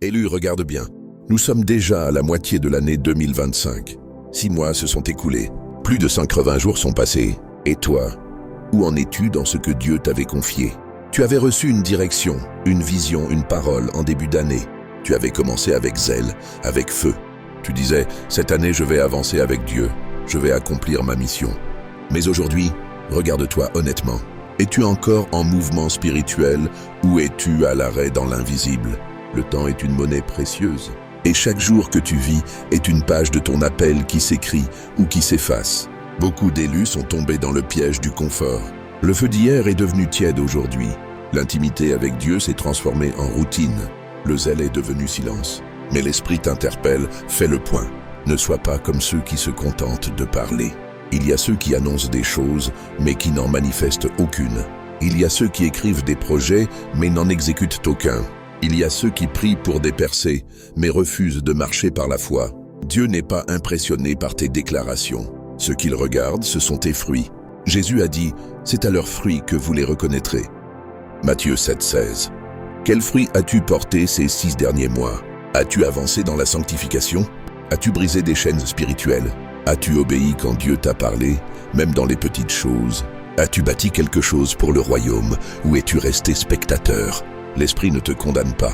Élu, regarde bien. Nous sommes déjà à la moitié de l'année 2025. 6 mois se sont écoulés. Plus de 180 jours sont passés. Et toi, où en es-tu dans ce que Dieu t'avait confié? Tu avais reçu une direction, une vision, une parole en début d'année. Tu avais commencé avec zèle, avec feu. Tu disais, cette année je vais avancer avec Dieu. Je vais accomplir ma mission. Mais aujourd'hui, regarde-toi honnêtement. Es-tu encore en mouvement spirituel ou es-tu à l'arrêt dans l'invisible? Le temps est une monnaie précieuse. Et chaque jour que tu vis est une page de ton appel qui s'écrit ou qui s'efface. Beaucoup d'élus sont tombés dans le piège du confort. Le feu d'hier est devenu tiède aujourd'hui. L'intimité avec Dieu s'est transformée en routine. Le zèle est devenu silence. Mais l'Esprit t'interpelle, fais le point. Ne sois pas comme ceux qui se contentent de parler. Il y a ceux qui annoncent des choses, mais qui n'en manifestent aucune. Il y a ceux qui écrivent des projets, mais n'en exécutent aucun. Il y a ceux qui prient pour des percées, mais refusent de marcher par la foi. Dieu n'est pas impressionné par tes déclarations. Ce qu'il regarde, ce sont tes fruits. Jésus a dit, c'est à leurs fruits que vous les reconnaîtrez. Matthieu 7,16. Quels fruits as-tu porté ces 6 derniers mois? As-tu avancé dans la sanctification? As-tu brisé des chaînes spirituelles? As-tu obéi quand Dieu t'a parlé, même dans les petites choses? As-tu bâti quelque chose pour le royaume ou es-tu resté spectateur? L'Esprit ne te condamne pas.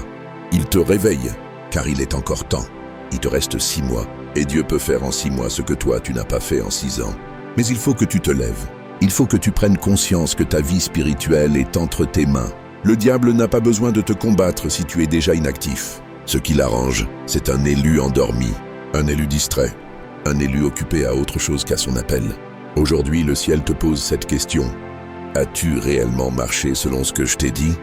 Il te réveille, car il est encore temps. Il te reste 6 mois, et Dieu peut faire en 6 mois ce que toi tu n'as pas fait en 6 ans. Mais il faut que tu te lèves. Il faut que tu prennes conscience que ta vie spirituelle est entre tes mains. Le diable n'a pas besoin de te combattre si tu es déjà inactif. Ce qui l'arrange, c'est un élu endormi, un élu distrait, un élu occupé à autre chose qu'à son appel. Aujourd'hui, le ciel te pose cette question. As-tu réellement marché selon ce que je t'ai dit?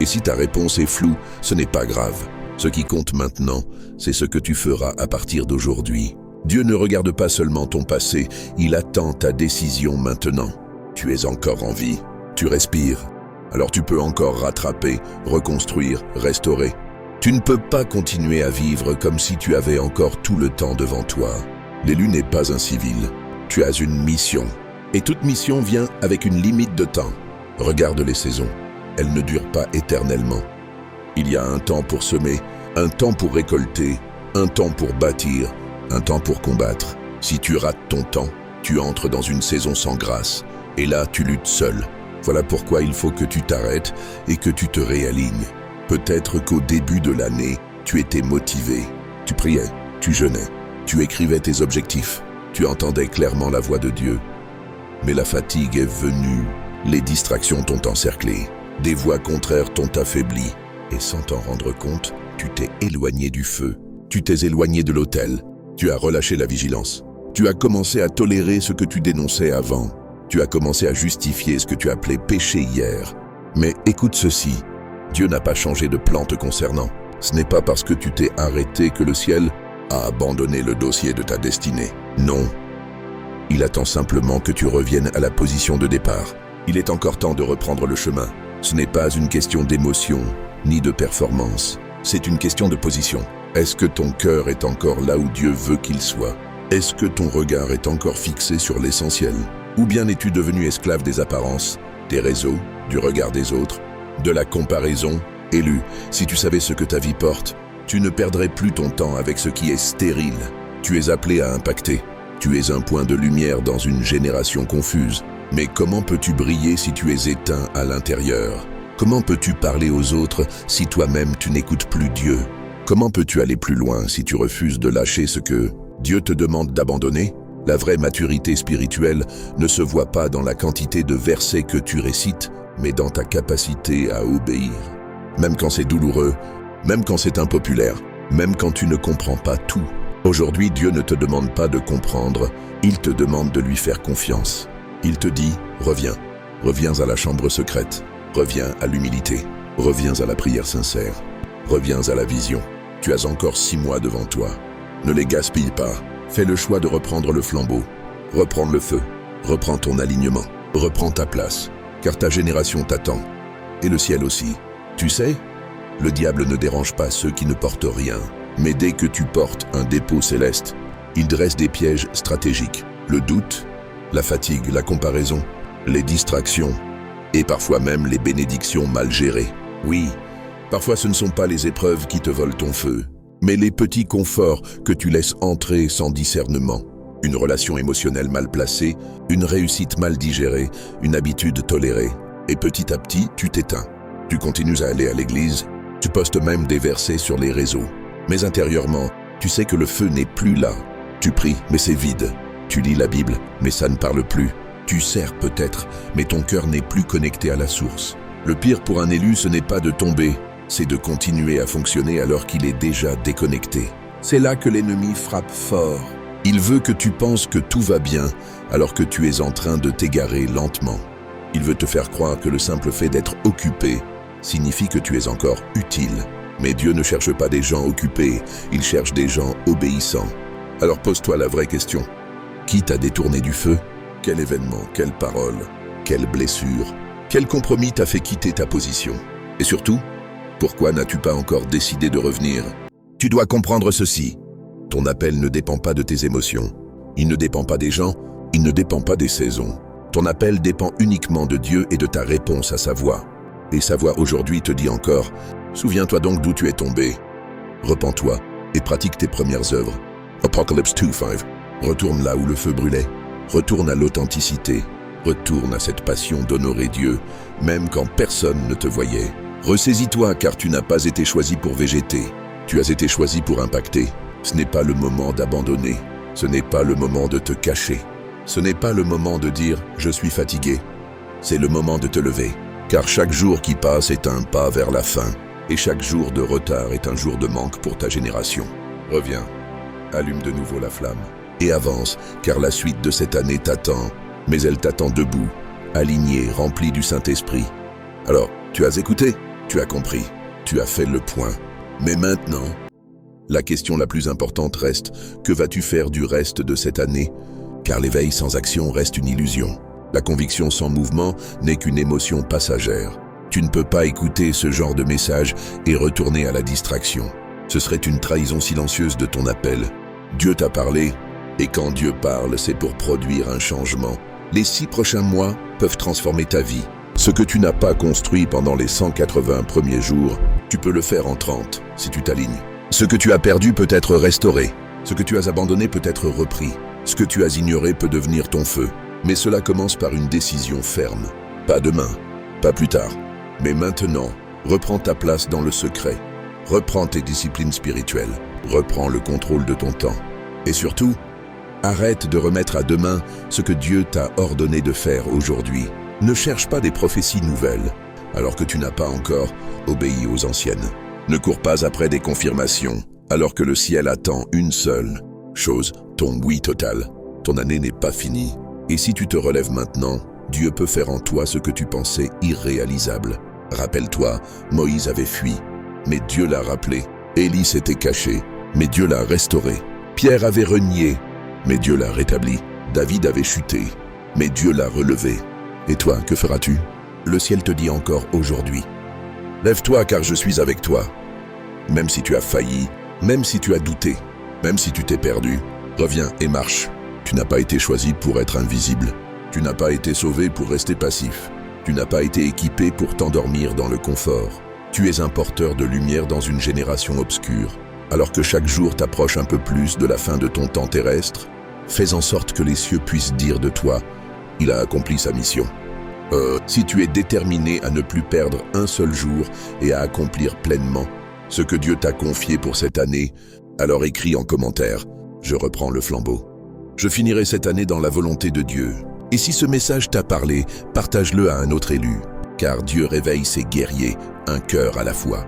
Et si ta réponse est floue, ce n'est pas grave. Ce qui compte maintenant, c'est ce que tu feras à partir d'aujourd'hui. Dieu ne regarde pas seulement ton passé, il attend ta décision maintenant. Tu es encore en vie, tu respires, alors tu peux encore rattraper, reconstruire, restaurer. Tu ne peux pas continuer à vivre comme si tu avais encore tout le temps devant toi. L'élu n'est pas un civil, tu as une mission. Et toute mission vient avec une limite de temps. Regarde les saisons, elles ne durent pas éternellement. Il y a un temps pour semer, un temps pour récolter, un temps pour bâtir, un temps pour combattre. Si tu rates ton temps, tu entres dans une saison sans grâce, et là tu luttes seul. Voilà pourquoi il faut que tu t'arrêtes et que tu te réalignes. Peut-être qu'au début de l'année, tu étais motivé. Tu priais, tu jeûnais, tu écrivais tes objectifs, tu entendais clairement la voix de Dieu. Mais la fatigue est venue, les distractions t'ont encerclé, des voix contraires t'ont affaibli. Et sans t'en rendre compte, tu t'es éloigné du feu, tu t'es éloigné de l'autel, tu as relâché la vigilance. Tu as commencé à tolérer ce que tu dénonçais avant. Tu as commencé à justifier ce que tu appelais péché hier. Mais écoute ceci, Dieu n'a pas changé de plan te concernant. Ce n'est pas parce que tu t'es arrêté que le ciel a abandonné le dossier de ta destinée. Non. Il attend simplement que tu reviennes à la position de départ. Il est encore temps de reprendre le chemin. Ce n'est pas une question d'émotion, ni de performance. C'est une question de position. Est-ce que ton cœur est encore là où Dieu veut qu'il soit? Est-ce que ton regard est encore fixé sur l'essentiel? Ou bien es-tu devenu esclave des apparences, des réseaux, du regard des autres, de la comparaison? Élu, si tu savais ce que ta vie porte, tu ne perdrais plus ton temps avec ce qui est stérile. Tu es appelé à impacter. Tu es un point de lumière dans une génération confuse. Mais comment peux-tu briller si tu es éteint à l'intérieur? Comment peux-tu parler aux autres si toi-même tu n'écoutes plus Dieu? Comment peux-tu aller plus loin si tu refuses de lâcher ce que Dieu te demande d'abandonner? La vraie maturité spirituelle ne se voit pas dans la quantité de versets que tu récites, mais dans ta capacité à obéir. Même quand c'est douloureux, même quand c'est impopulaire, même quand tu ne comprends pas tout. Aujourd'hui, Dieu ne te demande pas de comprendre, il te demande de lui faire confiance. Il te dit, reviens, reviens à la chambre secrète, reviens à l'humilité, reviens à la prière sincère, reviens à la vision. Tu as encore 6 mois devant toi. Ne les gaspille pas. Fais le choix de reprendre le flambeau, reprendre le feu, reprends ton alignement, reprends ta place, car ta génération t'attend, et le ciel aussi. Tu sais, le diable ne dérange pas ceux qui ne portent rien, mais dès que tu portes un dépôt céleste, il dresse des pièges stratégiques. Le doute, la fatigue, la comparaison, les distractions, et parfois même les bénédictions mal gérées. Oui, Parfois ce ne sont pas les épreuves qui te volent ton feu, mais les petits conforts que tu laisses entrer sans discernement. Une relation émotionnelle mal placée, une réussite mal digérée, une habitude tolérée. Et petit à petit, tu t'éteins. Tu continues à aller à l'église, tu postes même des versets sur les réseaux. Mais intérieurement, tu sais que le feu n'est plus là. Tu pries, mais c'est vide. Tu lis la Bible, mais ça ne parle plus. Tu sers peut-être, mais ton cœur n'est plus connecté à la source. Le pire pour un élu, ce n'est pas de tomber, c'est de continuer à fonctionner alors qu'il est déjà déconnecté. C'est là que l'ennemi frappe fort. Il veut que tu penses que tout va bien, alors que tu es en train de t'égarer lentement. Il veut te faire croire que le simple fait d'être occupé signifie que tu es encore utile. Mais Dieu ne cherche pas des gens occupés, il cherche des gens obéissants. Alors pose-toi la vraie question. Qui t'a détourné du feu? Quel événement, quelle parole, quelle blessure, quel compromis t'a fait quitter ta position? Et surtout, pourquoi n'as-tu pas encore décidé de revenir? Tu dois comprendre ceci. Ton appel ne dépend pas de tes émotions. Il ne dépend pas des gens, il ne dépend pas des saisons. Ton appel dépend uniquement de Dieu et de ta réponse à sa voix. Et sa voix aujourd'hui te dit encore, souviens-toi donc d'où tu es tombé. Repens-toi et pratique tes premières œuvres. Apocalypse 2:5. Retourne là où le feu brûlait. Retourne à l'authenticité. Retourne à cette passion d'honorer Dieu, même quand personne ne te voyait. Ressaisis-toi car tu n'as pas été choisi pour végéter. Tu as été choisi pour impacter. Ce n'est pas le moment d'abandonner. Ce n'est pas le moment de te cacher. Ce n'est pas le moment de dire « je suis fatigué ». C'est le moment de te lever. Car chaque jour qui passe est un pas vers la fin. Et chaque jour de retard est un jour de manque pour ta génération. Reviens, allume de nouveau la flamme. Et avance, car la suite de cette année t'attend. Mais elle t'attend debout, aligné, rempli du Saint-Esprit. Alors, tu as écouté, tu as compris, tu as fait le point. Mais maintenant, la question la plus importante reste, que vas-tu faire du reste de cette année? Car l'éveil sans action reste une illusion. La conviction sans mouvement n'est qu'une émotion passagère. Tu ne peux pas écouter ce genre de message et retourner à la distraction. Ce serait une trahison silencieuse de ton appel. Dieu t'a parlé, et quand Dieu parle, c'est pour produire un changement. Les 6 prochains mois peuvent transformer ta vie. Ce que tu n'as pas construit pendant les 180 premiers jours, tu peux le faire en 30, si tu t'alignes. Ce que tu as perdu peut être restauré. Ce que tu as abandonné peut être repris. Ce que tu as ignoré peut devenir ton feu. Mais cela commence par une décision ferme. Pas demain, pas plus tard. Mais maintenant, reprends ta place dans le secret. Reprends tes disciplines spirituelles. Reprends le contrôle de ton temps. Et surtout, arrête de remettre à demain ce que Dieu t'a ordonné de faire aujourd'hui. Ne cherche pas des prophéties nouvelles, alors que tu n'as pas encore obéi aux anciennes. Ne cours pas après des confirmations, alors que le ciel attend une seule chose, ton oui total. Ton année n'est pas finie. Et si tu te relèves maintenant, Dieu peut faire en toi ce que tu pensais irréalisable. Rappelle-toi, Moïse avait fui, mais Dieu l'a rappelé. Élie s'était caché, mais Dieu l'a restauré. Pierre avait renié, mais Dieu l'a rétabli. David avait chuté, mais Dieu l'a relevé. Et toi, que feras-tu? Le ciel te dit encore aujourd'hui. Lève-toi car je suis avec toi. Même si tu as failli, même si tu as douté, même si tu t'es perdu, reviens et marche. Tu n'as pas été choisi pour être invisible. Tu n'as pas été sauvé pour rester passif. Tu n'as pas été équipé pour t'endormir dans le confort. Tu es un porteur de lumière dans une génération obscure. Alors que chaque jour t'approche un peu plus de la fin de ton temps terrestre, fais en sorte que les cieux puissent dire de toi « Il a accompli sa mission ». Si tu es déterminé à ne plus perdre un seul jour et à accomplir pleinement ce que Dieu t'a confié pour cette année, alors écris en commentaire « Je reprends le flambeau ». Je finirai cette année dans la volonté de Dieu. Et si ce message t'a parlé, partage-le à un autre élu, car Dieu réveille ses guerriers, un cœur à la fois.